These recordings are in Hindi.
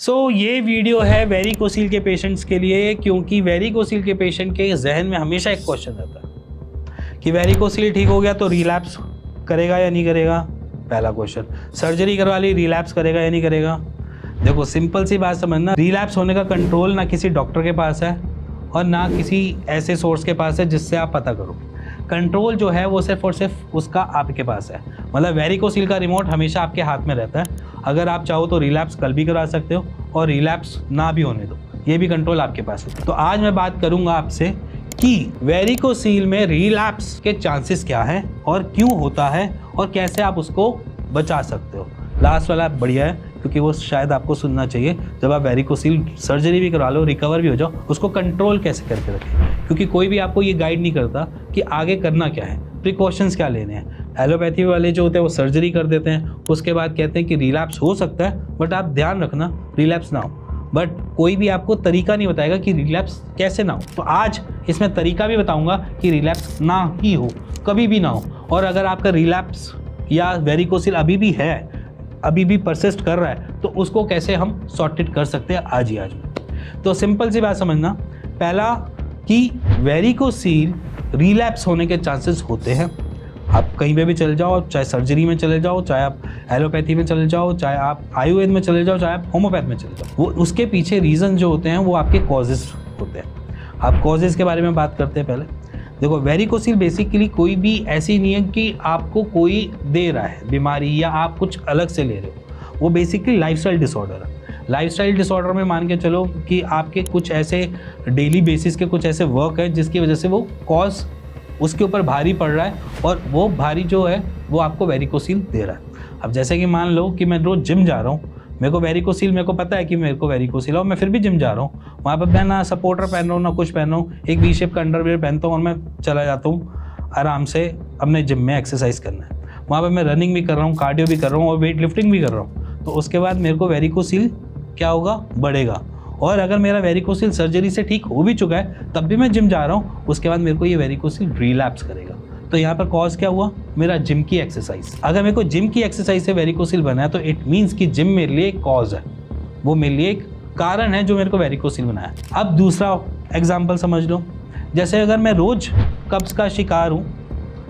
ये वीडियो है वेरिकोसील के पेशेंट्स के लिए, क्योंकि वेरिकोसील के पेशेंट के जहन में हमेशा एक क्वेश्चन रहता है कि वेरिकोसील ठीक हो गया तो रिलैप्स करेगा या नहीं करेगा। पहला क्वेश्चन, सर्जरी करवा ली, रिलैप्स करेगा या नहीं करेगा। देखो सिंपल सी बात समझना, रिलैप्स होने का कंट्रोल ना किसी डॉक्टर के पास है और ना किसी ऐसे सोर्स के पास है जिससे आप पता करो। कंट्रोल जो है वो सिर्फ और सिर्फ उसका आपके पास है। मतलब वेरिकोसील का रिमोट हमेशा आपके हाथ में रहता है। अगर आप चाहो तो रिलैप्स कल भी करा सकते हो और रिलैप्स ना भी होने दो, ये भी कंट्रोल आपके पास है। तो आज मैं बात करूंगा आपसे कि वेरिकोसील में रिलैप्स के चांसेस क्या हैं और क्यों होता है और कैसे आप उसको बचा सकते हो। लास्ट वाला बढ़िया है क्योंकि वो शायद आपको सुनना चाहिए। जब आप वेरिकोसील सर्जरी भी करवा लो, रिकवर भी हो जाओ, उसको कंट्रोल कैसे करके रखें, क्योंकि कोई भी आपको ये गाइड नहीं करता कि आगे करना क्या है, प्रिकॉशंस क्या लेने हैं। एलोपैथी वाले जो होते हैं वो सर्जरी कर देते हैं, उसके बाद कहते हैं कि रिलैप्स हो सकता है बट आप ध्यान रखना रिलैप्स ना हो। बट कोई भी आपको तरीका नहीं बताएगा कि रिलैप्स कैसे ना हो। तो आज इसमें तरीका भी बताऊंगा कि रिलैप्स ना ही हो, कभी भी ना हो। और अगर आपका रिलैप्स या वेरिकोसील अभी भी है, अभी भी परसिस्ट कर रहा है, तो उसको कैसे हम सॉर्टेड कर सकते हैं आज ही आज में। तो सिंपल सी बात समझना, पहला कि वेरिकोसील रिलैप्स होने के चांसेस होते हैं। आप कहीं पे भी चले जाओ, चाहे सर्जरी में चले जाओ, चाहे आप एलोपैथी में चले जाओ, चाहे आप आयुर्वेद में चले जाओ, चाहे आप होम्योपैथ में चले जाओ, वो उसके पीछे रीज़न जो होते हैं वो आपके कॉजेज़ होते हैं। आप कॉजेज़ के बारे में बात करते हैं पहले। देखो वेरिकोसील बेसिकली कोई भी ऐसी नहीं है कि आपको कोई दे रहा है बीमारी या आप कुछ अलग से ले रहे हो। वो बेसिकली लाइफस्टाइल डिसऑर्डर है। लाइफस्टाइल डिसऑर्डर में मान के चलो कि आपके कुछ ऐसे डेली बेसिस के कुछ ऐसे वर्क है जिसकी वजह से वो कॉज उसके ऊपर भारी पड़ रहा है और वो भारी जो है वो आपको वेरिकोसील दे रहा है। अब जैसे कि मान लो कि मैं रोज़ जिम जा रहा हूँ, मेरे को वेरिकोसील, मेरे को पता है कि मेरे को वेरिकोसील है और मैं फिर भी जिम जा रहा हूँ। वहाँ पर मैं ना सपोर्टर पहन रहा हूँ ना कुछ पहन रहा हूँ, एक वी शेप का अंडरवियर पहनता हूँ और मैं चला जाता हूँ आराम से अपने जिम में एक्सरसाइज करना है। वहाँ पर मैं रनिंग भी कर रहा हूँ, कार्डियो भी कर रहा हूँ और वेट लिफ्टिंग भी कर रहा हूँ। तो उसके बाद मेरे को वेरिकोसील क्या होगा, बढ़ेगा। और अगर मेरा वेरिकोसील सर्जरी से ठीक हो भी चुका है तब भी मैं जिम जा रहा हूँ, उसके बाद मेरे को ये वेरिकोसील रिलैप्स करेगा। तो यहाँ पर कॉज क्या हुआ, मेरा जिम की एक्सरसाइज। अगर मेरे को जिम की एक्सरसाइज से वेरिकोसील बना है तो इट मीन्स कि जिम मेरे लिए एक कॉज है, वो मेरे लिए एक कारण है जो मेरे को वेरिकोसील बनाया। अब दूसरा एग्जाम्पल समझ लो, जैसे अगर मैं रोज़ कब्ज का शिकार हूँ,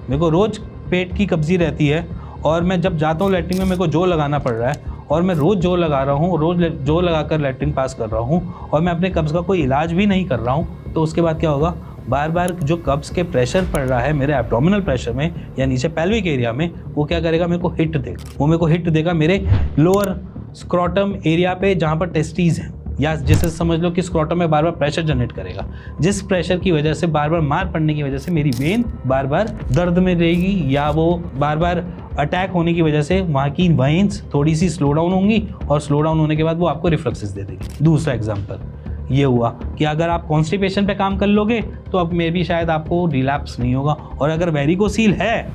मेरे को रोज़ पेट की कब्जी रहती है और मैं जब जाता हूँ लैट्रिन में मेरे को जोर लगाना पड़ रहा है और मैं रोज़ जोर लगा रहा हूँ, रोज़ जोर लगाकर लैट्रिन पास कर रहा हूँ और मैं अपने कब्ज़ का कोई इलाज भी नहीं कर रहा हूँ, तो उसके बाद क्या होगा, बार बार जो कब्ज़ के प्रेशर पड़ रहा है मेरे एब्डोमिनल प्रेशर में या नीचे पेल्विक एरिया में, वो क्या करेगा, मेरे को हिट देगा। वो मेरे को हिट देगा मेरे लोअर स्क्रोटम एरिया पे जहाँ पर टेस्टीज हैं, या जैसे समझ लो कि स्क्रोटम में बार बार प्रेशर जनरेट करेगा, जिस प्रेशर की वजह से बार बार मार पड़ने की वजह से मेरी वेन बार बार दर्द में रहेगी या वो बार बार अटैक होने की वजह से वहाँ की वेन्स थोड़ी सी स्लो डाउन होंगी और स्लो डाउन होने के बाद वो आपको रिफ्लक्सेस दे देगी। दूसरा एग्जाम्पल ये हुआ कि अगर आप कॉन्स्टिपेशन पे काम कर लोगे तो अब मे भी शायद आपको रिलैप्स नहीं होगा, और अगर वेरिकोसील है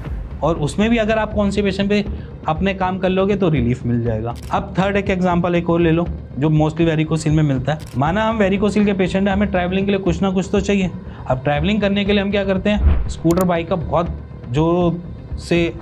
और उसमें भी अगर आप कॉन्स्टिपेशन पे अपने काम कर लोगे तो रिलीफ मिल जाएगा। अब थर्ड एक एग्जांपल एक और ले लो जो मोस्टली वेरिकोसील में मिलता है। माना हम वेरिकोसील के पेशेंट हैं, हमें ट्रैवलिंग के लिए कुछ ना कुछ तो चाहिए। अब ट्रैवलिंग करने के लिए हम क्या करते हैं, स्कूटर बाइक का बहुत जोर से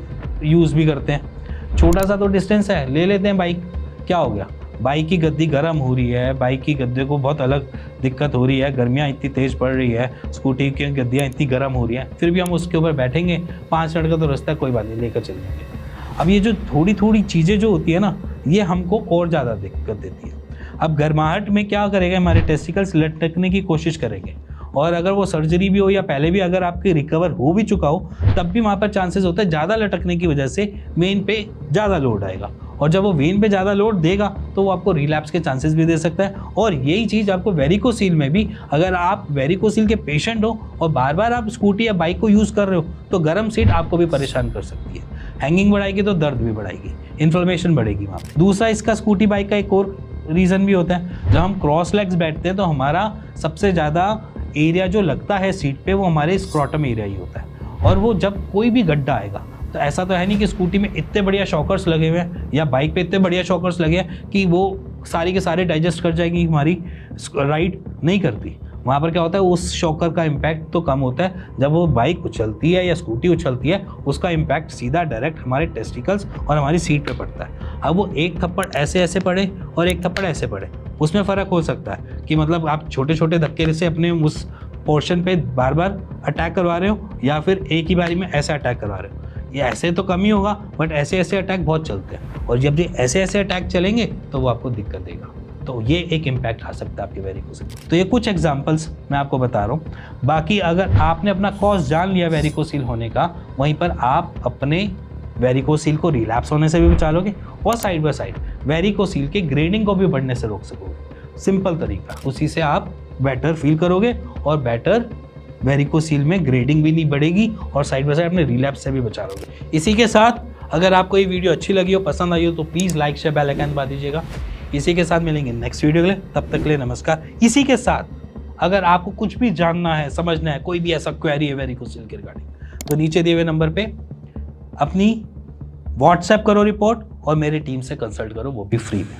यूज़ भी करते हैं। छोटा सा तो डिस्टेंस है, ले लेते हैं बाइक, क्या हो गया, बाइक की गद्दी गर्म हो रही है, बाइक की गद्दे को बहुत अलग दिक्कत हो रही है, गर्मियाँ इतनी तेज़ पड़ रही है, स्कूटी की गद्दियाँ इतनी गर्म हो रही हैं, फिर भी हम उसके ऊपर बैठेंगे, 5 मिनट का तो रास्ता है, कोई बात नहीं, लेकर चल जाएंगे। अब ये जो थोड़ी थोड़ी चीज़ें जो होती है ना, ये हमको और ज़्यादा दिक्कत देती है। अब गर्माहट में क्या करेगा, हमारे टेस्टिकल्स लटकने की कोशिश करेंगे, और अगर वो सर्जरी भी हो या पहले भी अगर आपकी रिकवर हो भी चुका हो तब भी वहाँ पर चांसेस होता है ज़्यादा लटकने की वजह से वेन पे ज़्यादा लोड आएगा, और जब वो वेन पे ज़्यादा लोड देगा तो वो आपको रिलैप्स के चांसेस भी दे सकता है। और यही चीज़ आपको वेरिकोसील में भी, अगर आप वेरिकोसील के पेशेंट हो और बार बार आप स्कूटी या बाइक को यूज़ कर रहे हो तो गर्म सीट आपको भी परेशान कर सकती है। हैंगिंग बढ़ाएगी तो दर्द भी बढ़ाएगी, इन्फ्लेमेशन बढ़ेगी वहाँ पर। दूसरा इसका स्कूटी बाइक का एक और रीज़न भी होता है, जब हम क्रॉस लेग्स बैठते हैं तो हमारा सबसे ज़्यादा एरिया जो लगता है सीट पे वो हमारे स्क्रोटम एरिया ही होता है। और वो जब कोई भी गड्ढा आएगा तो ऐसा तो है नहीं कि स्कूटी में इतने बढ़िया शॉकर्स लगे हुए हैं या बाइक पे इतने बढ़िया शॉकर्स लगे हैं कि वो सारी के सारे डाइजेस्ट कर जाएगी, हमारी राइड नहीं करती। वहाँ पर क्या होता है, उस शॉकर का इम्पैक्ट तो कम होता है, जब वो बाइक उछलती है या स्कूटी उछलती है उसका इम्पैक्ट सीधा डायरेक्ट हमारे टेस्टिकल्स और हमारी सीट पे पड़ता है। अब वो एक थप्पड़ ऐसे ऐसे पड़े और एक थप्पड़ ऐसे पड़े, उसमें फ़र्क हो सकता है कि मतलब आप छोटे छोटे धक्के से अपने उस पोर्शन पे बार बार अटैक करवा रहे हो या फिर एक ही बारी में ऐसा अटैक करवा रहे हो। ये ऐसे तो कम ही होगा, बट ऐसे ऐसे अटैक बहुत चलते हैं, और जब ये ऐसे ऐसे अटैक चलेंगे तो वो आपको दिक्कत देगा। तो ये एक इम्पैक्ट आ सकता है आपके वेरिकोसिल। तो ये कुछ एग्जांपल्स मैं आपको बता रहा हूँ। बाकी अगर आपने अपना कॉज जान लिया वेरिकोसिल होने का, वहीं पर आप अपने वेरिकोसिल को रिलैप्स होने से भी बचा लोगे और साइड बाय साइड वेरिकोसिल के ग्रेडिंग को भी बढ़ने से रोक सकोगे। सिंपल तरीका, उसी से आप बेटर फील करोगे और बेटर वेरिकोसिल में ग्रेडिंग भी नहीं बढ़ेगी और साइड बाय साइड अपने रिलैप्स से भी बचा लोगे। इसी के साथ अगर आपको ये वीडियो अच्छी लगी हो, पसंद आई हो, तो please like share bell icon दबा दीजिएगा। इसी के साथ मिलेंगे नेक्स्ट वीडियो के लिए, तब तक के लिए नमस्कार। इसी के साथ अगर आपको कुछ भी जानना है, समझना है, कोई भी ऐसा क्वेरी है वेरिकोसिल के रिगार्डिंग, तो नीचे दिए हुए नंबर पे अपनी व्हाट्सएप करो रिपोर्ट और मेरी टीम से कंसल्ट करो, वो भी फ्री में।